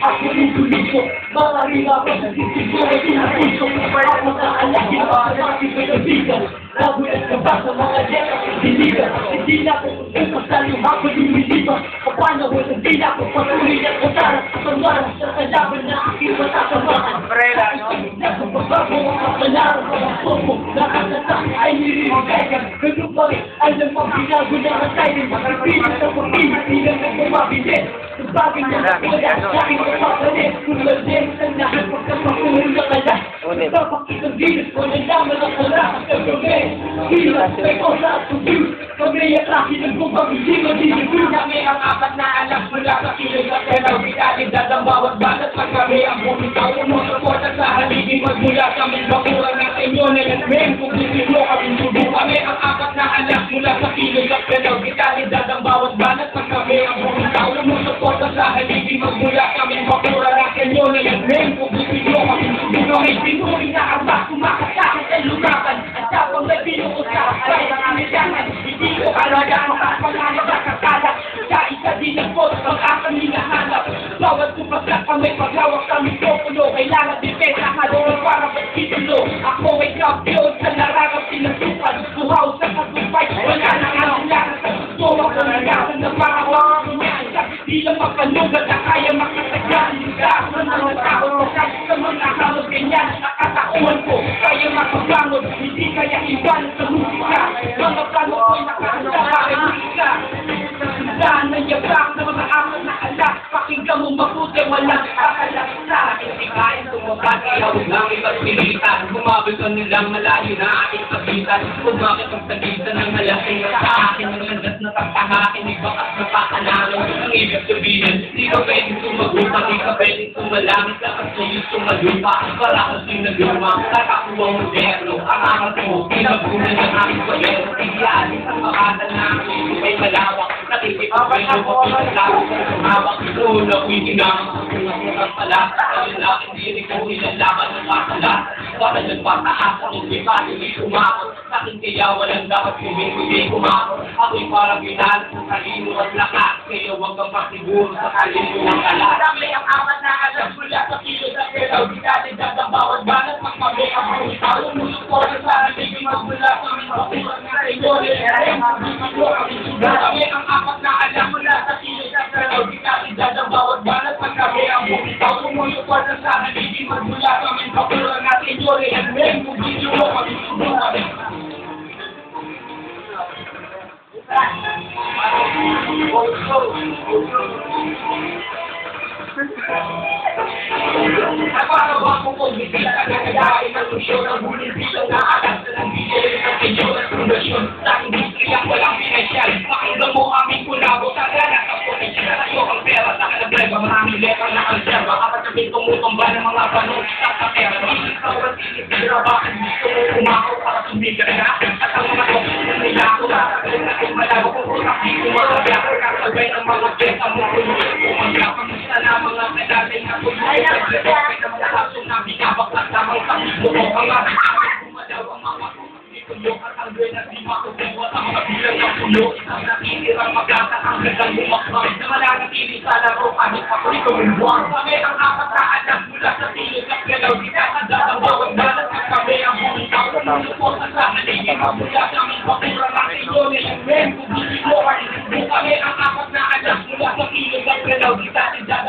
Ako rin tuliko, mga rila ko sa sisig ay pinapuso. Ako na alam, ginawa na aking pinabigan. Nagulat ka ba sa mga deka sa diligan? Hindi na ako umasal yung ako yung miliba. Kapanaw, hindi na ako patuloy at kasarap. Pangmarap sa kalaban na aking matatamahan. Nasa babago ang kapalaran sa mga sopo. Nakasata ay nililigagan. Ganun pa rin, alam ang binago na ang timing. Pipilit sa pagpilit, ilang ang bumabilis. Sa bagay na nakilala sa aking kapapalit. Kung laleng sa lahat, pagkapakulang ka lang. Nagpapakitang dilis ko na naman ang kalakas ng gabi. Hilas, may kosa at tubig. Pag-iyak akin ang bumabili, magdidibig. Kami ang apat na anak mula sa kilig at kailaw. Ikalidad ang bawat balat pag kami ang bumitaw. Umusuporta sa haligi magmula kami bakuran ng inyo na yatmen. Kung hindi mo kami subo. Kami ang apat na anak mula sa kilig at kailaw. Ikalidad ang bawat balat pag kami ang bumitaw. Umusuporta sa haligi magmula kami bakuran ng inyo na yatmen. Kung hindi mo kami subo. May pinuri na ang bak, kumakasakit ay lumaban. At tapang may pinuot sa kaya ng amidangan. Hindi ko alaga makapangalag sa kakalat. Kaisa din ang pot, pag-akan hinahanap. Bawat kupasat pa may paghawak sa mikropono. Kailangan dipesa halong para magtitulo. Ako ay kampiyon sa nararap sinasukan. Buhaw sa katumpay, wala nang kailangan sa gusto. Ako nalasan na makawak ko niyan. Di lang mapanugat na kaya makasagyan. Ako na ang tao sa mga hamot ganyan. Nakatakuan ko, kaya makabangon. Hindi kaya iwan sa musika. Mga plano ko'y nakakasama ay musika. Saan na yabak na mga amat na alak. Pakinggan mo mabuti, walang kakalaksa. Hindi kaya tumabag, ayaw lang ipagpilitan. Bumabal ka nilang malayo na aking kapitan. Kung bakit ang sagitan ng malaki na sa akin. Ang landas na tagtahakin, ibakas na pakanalo. Ang ibig sabihin, di ka pwedeng sumagupa, di ka pwedeng sumalangit. Lakas mo yung sumalupa, para kasi naguma. Nakakuha moderno, ang angat mo, pinabunan ng aking bayero. Iyalis ang makatan na aking may malawak. Nakikipagay ang mapaglago sa sumawak. Noon ako'y tinamang kung ako ang pala. Ayun lang, hindi rin ko ilalaman ng pasala. Para nagpataas ang hindi pa, hindi sumakot. Sakin kaya walang dapat hindi kumakot. Ako'y parang ginal, kalino at lakas. Kaya huwag kang pasiguro sa kalino ng alas. Dami ang amat na alam mula sa kilo sa kelaw. Dinalidad ang bawat banat, magpabay ang mga tao. Mulusuport sa nagiging magmula sa mga bakulan na inyo. Dami ang apat na alam mula sa kilo sa kelaw. Dinalidad ang bawat banat, magpabay ang mga tao. Mulusuport sa nagiging magmula sa mga bakulan na inyo. Kung hindi mo kami subukan. Napagawa ko kung hindi na nagkakayain ng lusyon ang bulit bilang naalas na ng bigay ng inyo at promosyon sa industriyang walang pinansyal. Pakinggan mo aming kulabo sa ganas ang potensyal na tayo ang pera sa kalabreba. Maraming letang na konserva kapag kami tumutumba ng mga banon sa kapera. Isip sa oras isip sila bakit gusto mo kumakaw para sumigal na at ang mga tokos na nila ako natagal na kung malago kung utak di kumagabya kasabay ang mga beta mo kulungan kumagya kamusta na mga kailangan na kulungan ay ang lahatong na binabaklat lamang sa mismo ko mga kumadaw ang mga pulo at ang gawin na di makukuha ang mga bilang ng pulo isang nakitirang magkata ang gagang bumakbang na mananatili sa laro kahit ako'y tumulbuang kami ang apat na anak mula sa silog at galaw dinakadad ang bawat balat at kami ang bumitaw lumulupot at sa haligi mula sa aming bakura ng inyo nilagmen kung hindi mo kami ang apat na anak mula sa silog at galaw dinakadad